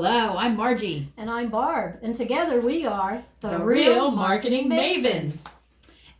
Hello, I'm Margie. And I'm Barb, and together we are the Real Marketing Mavens.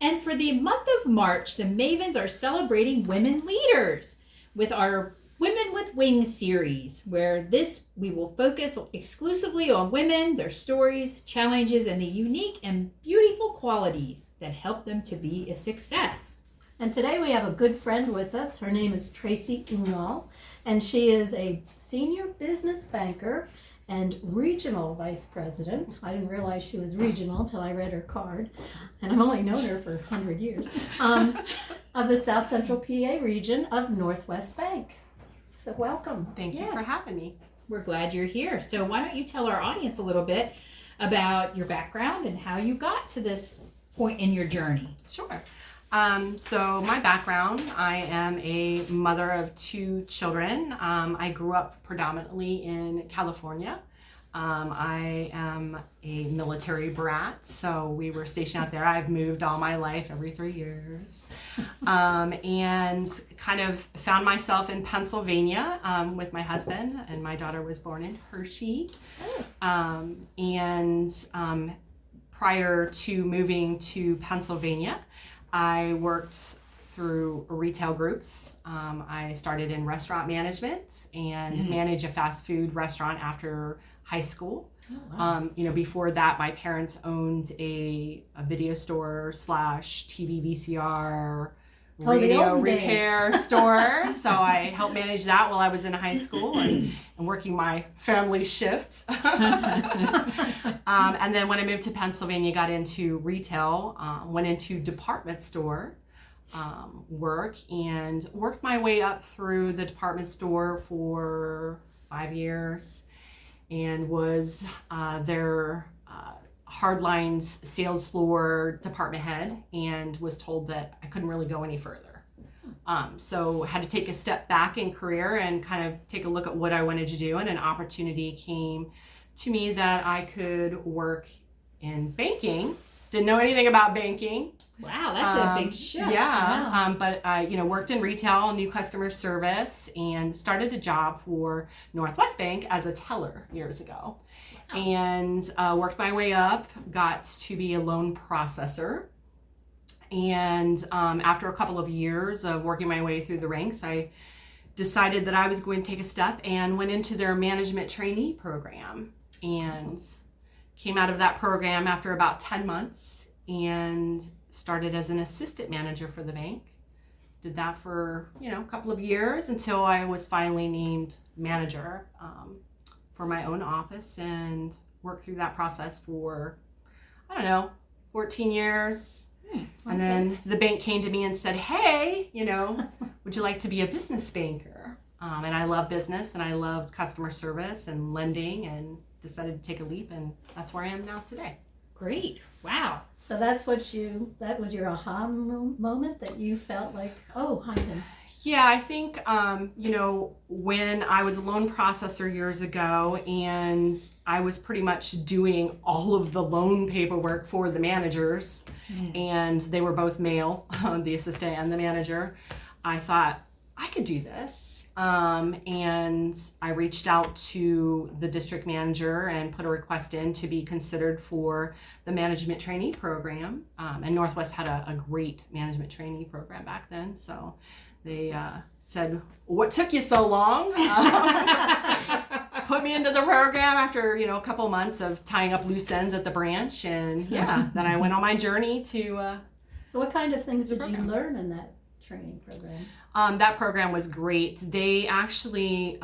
And for the month of March, the Mavens are celebrating women leaders with our Women with Wings series, where we will focus exclusively on women, their stories, challenges, and the unique and beautiful qualities that help them to be a success. And today we have a good friend with us. Her name is Traci Unal, and she is a senior business banker and regional vice president. I didn't realize she was regional until I read her card, and I've only known her for 100 years, of the South Central PA region of Northwest Bank. So welcome. Thank you for having me. We're glad you're here. So why don't you tell our audience a little bit about your background and how you got to this point in your journey? Sure. So my background, I am a mother of two children. I grew up predominantly in California. I am a military brat, so we were stationed out there. I've moved all my life every 3 years, and kind of found myself in Pennsylvania with my husband, and my daughter was born in Hershey. Prior to moving to Pennsylvania, I worked through retail groups. I started in restaurant management and managed a fast food restaurant after high school. Oh, wow. Before that, my parents owned a video store / TV VCR radio repair store. So I helped manage that while I was in high school and working my family shift. And then when I moved to Pennsylvania, got into retail, went into department store work, and worked my way up through the department store for 5 years, and was their hardlines sales floor department head, and was told that I couldn't really go any further. So had to take a step back in career and kind of take a look at what I wanted to do, and an opportunity came to me that I could work in banking. Didn't know anything about banking. Wow, that's a big shift. Yeah, Wow. but I worked in retail, new customer service, and started a job for Northwest Bank as a teller years ago. Wow. And worked my way up, got to be a loan processor. And after a couple of years of working my way through the ranks, I decided that I was going to take a step and went into their management trainee program, and came out of that program after about 10 months and started as an assistant manager for the bank. Did that for a couple of years until I was finally named manager for my own office, and worked through that process for 14 years. And then the bank came to me and said, hey, would you like to be a business banker? And I love business, and I loved customer service and lending, and decided to take a leap, and that's where I am now today. Great. Wow. So that was your aha moment that you felt like, oh, I can. Yeah, I think, when I was a loan processor years ago, and I was pretty much doing all of the loan paperwork for the managers, and they were both male, the assistant and the manager, I thought, I could do this. And I reached out to the district manager and put a request in to be considered for the management trainee program. And Northwest had a great management trainee program back then. So they said, what took you so long? Put me into the program after, a couple months of tying up loose ends at the branch. And then I went on my journey to... So what kind of things did you learn in that training program? That program was great. They actually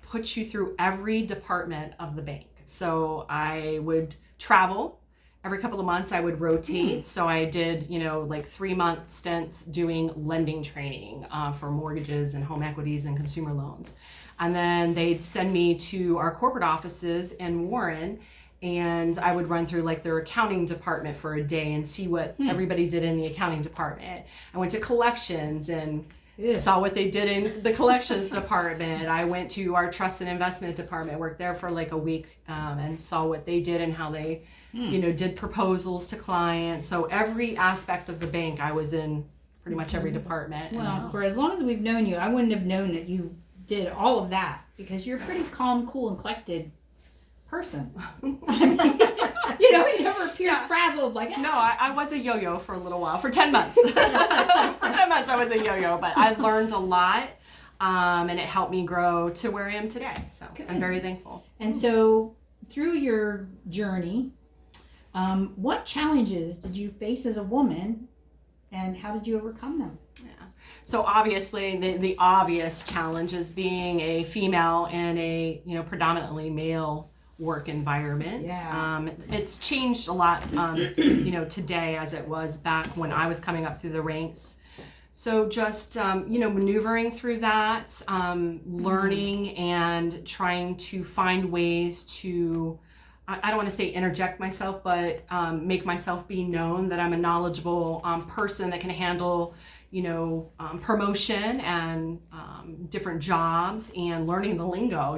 put you through every department of the bank. So I would travel every couple of months. I would rotate. So I did, 3-month stints doing lending training for mortgages and home equities and consumer loans. And then they'd send me to our corporate offices in Warren, and I would run through their accounting department for a day and see what everybody did in the accounting department. I went to collections and saw what they did in the collections department. I went to our trust and investment department, worked there for a week, and saw what they did and how they, did proposals to clients. So every aspect of the bank I was in, pretty much every department. Well, for as long as we've known you, I wouldn't have known that you did all of that? Because you're a pretty calm, cool, and collected person. I mean, you never appeared frazzled like that. No, I was a yo-yo for a little while, for 10 months. For 10 months I was a yo-yo, but I learned a lot, and it helped me grow to where I am today. So Good. I'm very thankful. And so through your journey, what challenges did you face as a woman, and how did you overcome them? Yeah. So obviously the obvious challenge is being a female in a, predominantly male work environment. Yeah. It's changed a lot, today as it was back when I was coming up through the ranks. So just, maneuvering through that, learning and trying to find ways to, I don't want to say interject myself, but make myself be known that I'm a knowledgeable person that can handle, promotion and different jobs and learning the lingo.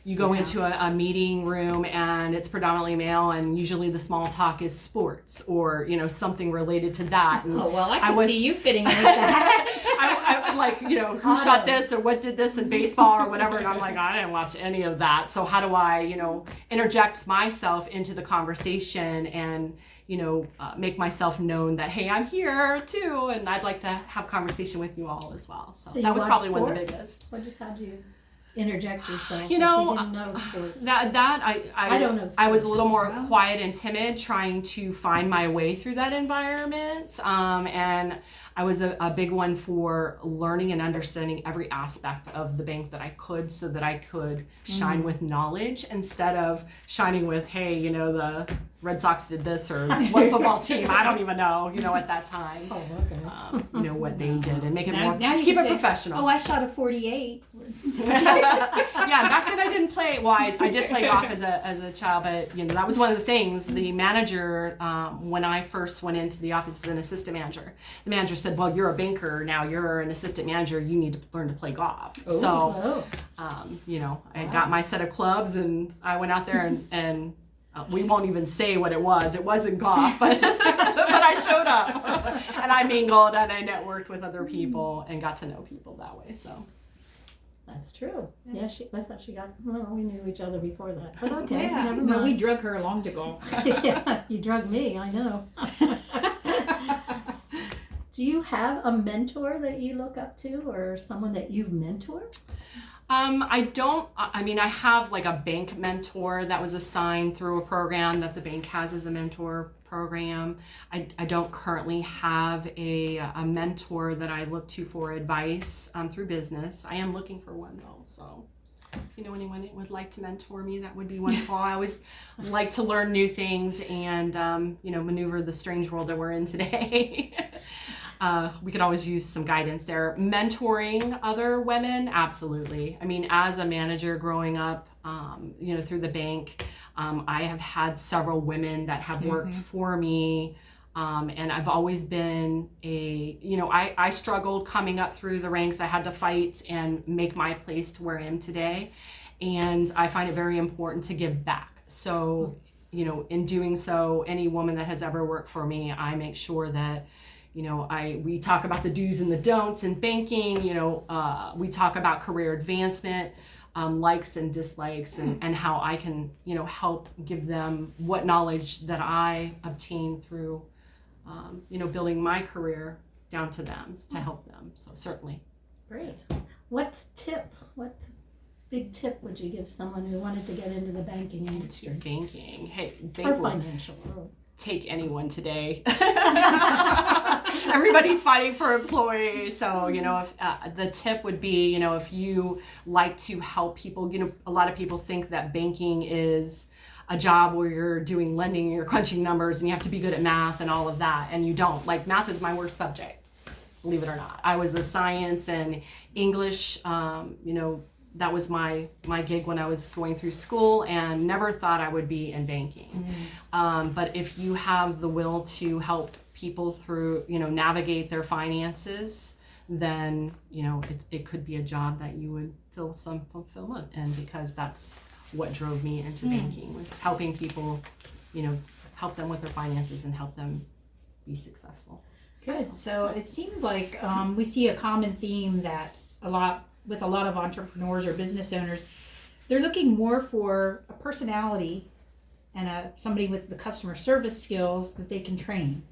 You go into a meeting room and it's predominantly male, and usually the small talk is sports or, something related to that. And oh, well, I can see you fitting in with that. I like, who shot this or what did this in baseball or whatever. And I'm like, I didn't watch any of that. So how do I, interject myself into the conversation and, make myself known that, hey, I'm here too. And I'd like to have conversation with you all as well. So that was probably sports? one of the biggest. How'd you interject yourself if you you didn't know sports? I don't know sports. I was a little more quiet and timid, trying to find my way through that environment. And I was a big one for learning and understanding every aspect of the bank that I could, so that I could shine with knowledge instead of shining with, hey, the Red Sox did this, or what football team, I don't even know, at that time. Oh, okay. What they did, and make it Now you keep can it say, professional. oh, I shot a 48. Yeah, back then I didn't play. Well, I did play golf as a child, but that was one of the things. The manager, when I first went into the office as an assistant manager, the manager said, "Well, you're a banker now. You're an assistant manager. You need to learn to play golf." Oh. So, I got my set of clubs and I went out there and we won't even say what it was. It wasn't golf, but but I showed up and I mingled and I networked with other people and got to know people that way. So. That's true. Yeah, that's how she got. Well, we knew each other before that. But okay, never No, mind. we drug her along to golf. Yeah, you drugged me. I know. Do you have a mentor that you look up to, or someone that you've mentored? I don't. I mean, I have like a bank mentor that was assigned through a program that the bank has as a mentor program. I don't currently have a mentor that I look to for advice through business. I am looking for one though. So if anyone that would like to mentor me, that would be wonderful. I always like to learn new things and maneuver the strange world that we're in today. We could always use some guidance there. Mentoring other women, absolutely. I mean, as a manager growing up, through the bank, I have had several women that have worked for me, and I've always been I struggled coming up through the ranks. I had to fight and make my place to where I am today, and I find it very important to give back. So, in doing so, any woman that has ever worked for me, I make sure that we talk about the do's and the don'ts in banking. We talk about career advancement, likes and dislikes, and how I can, help give them what knowledge that I obtained through, building my career down to them to help them. So certainly. Great. What big tip would you give someone who wanted to get into the banking industry? Banking. Hey, or financial. Take anyone today. Everybody's fighting for employees. So, if the tip would be, if you like to help people, a lot of people think that banking is a job where you're doing lending, you're crunching numbers and you have to be good at math and all of that. And you don't. Like, math is my worst subject, believe it or not. I was a science and English, that was my gig when I was going through school, and never thought I would be in banking. But if you have the will to help people through, navigate their finances, then, it could be a job that you would feel some fulfillment in, because that's what drove me into banking, was helping people, help them with their finances and help them be successful. Good. So it seems like we see a common theme that a lot with a lot of entrepreneurs or business owners, they're looking more for a personality and somebody with the customer service skills that they can train.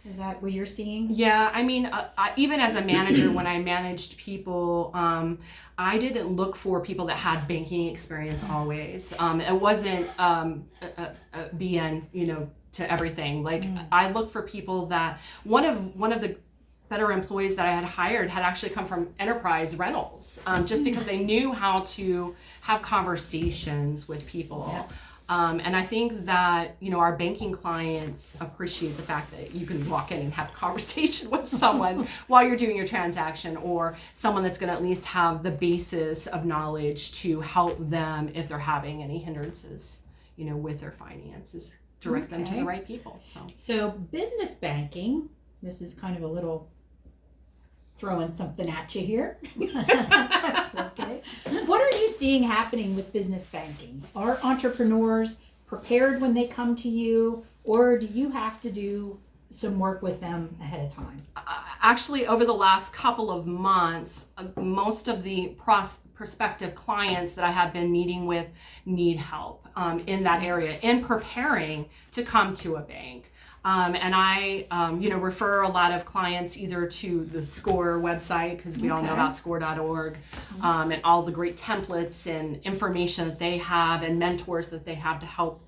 Is that what you're seeing? Yeah, I mean, even as a manager, when I managed people, I didn't look for people that had banking experience always. It wasn't a BN, to everything. Like I looked for people that one of the better employees that I had hired had actually come from enterprise rentals, just because they knew how to have conversations with people. Yeah. And I think that, our banking clients appreciate the fact that you can walk in and have a conversation with someone while you're doing your transaction, or someone that's going to at least have the basis of knowledge to help them if they're having any hindrances, with their finances, direct them to the right people. So business banking, this is kind of a little throwing something at you here. Okay. What are you seeing happening with business banking? Are entrepreneurs prepared when they come to you, or do you have to do some work with them ahead of time? Actually, over the last couple of months, most of the prospective clients that I have been meeting with need help in that area, in preparing to come to a bank. And I, refer a lot of clients either to the SCORE website, because we all know about score.org, and all the great templates and information that they have and mentors that they have to help,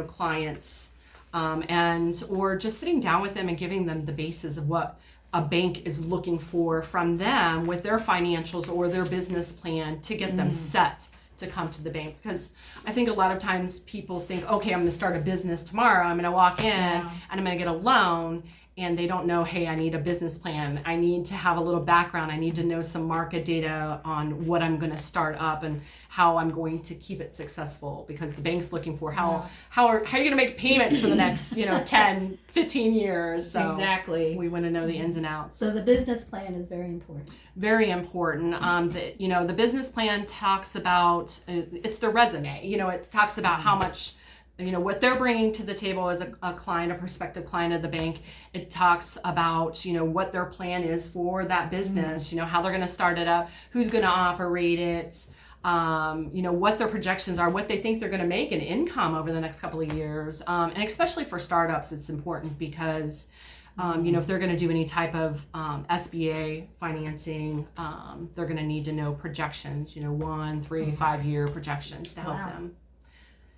clients, or just sitting down with them and giving them the basis of what a bank is looking for from them with their financials or their business plan to get them set to come to the bank. Because I think a lot of times people think, okay, I'm going to start a business tomorrow. I'm going to walk in and I'm going to get a loan, and they don't know, hey, I need a business plan. I need to have a little background. I need to know some market data on what I'm going to start up and how I'm going to keep it successful, because the bank's looking for how are you going to make payments for the next 10, 15 years. So exactly. We want to know the ins and outs. So the business plan is very important. Very important. The business plan talks about, it's the resume. It talks about how much, what they're bringing to the table as a client, a prospective client of the bank. It talks about, what their plan is for that business, how they're going to start it up, who's going to operate it, what their projections are, what they think they're going to make in income over the next couple of years. And especially for startups, it's important because if they're going to do any type of SBA financing, they're going to need to know projections, 1, 3, 5 year projections to help them.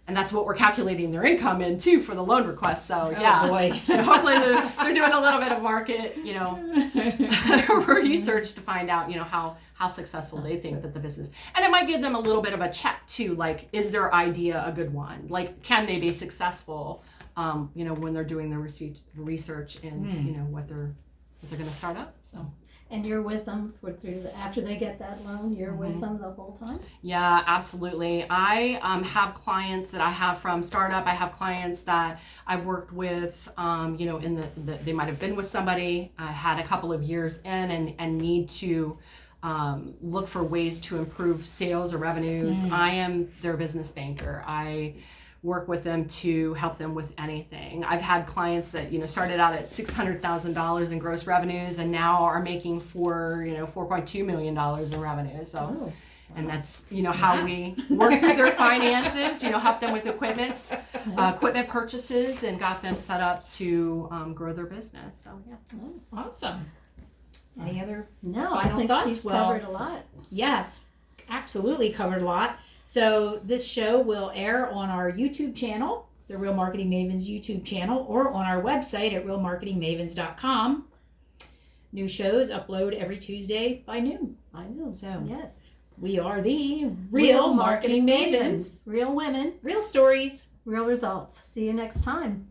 And that's what we're calculating their income in too for the loan request. So boy. Hopefully they're doing a little bit of market, research to find out, how successful they think that the business. And it might give them a little bit of a check too, like, is their idea a good one? Like, can they be successful? When they're doing the research and what they're going to start up. So. And you're with them after they get that loan. You're with them the whole time. Yeah, absolutely. I have clients that I have from startup. I have clients that I've worked with. They might have been with somebody, had a couple of years in, and need to look for ways to improve sales or revenues. I am their business banker. I work with them to help them with anything. I've had clients that started out at $600,000 in gross revenues and now are making $4.2 million in revenue. So, and that's how we work through their finances. Help them with equipment purchases, and got them set up to grow their business. So Awesome. Any other No, I final think thoughts? she's covered a lot. Yes, absolutely covered a lot. So this show will air on our YouTube channel, the Real Marketing Mavens YouTube channel, or on our website at realmarketingmavens.com. New shows upload every Tuesday by noon. I know. So yes, we are the Real Marketing Mavens. Real women, Real stories. real results. See you next time.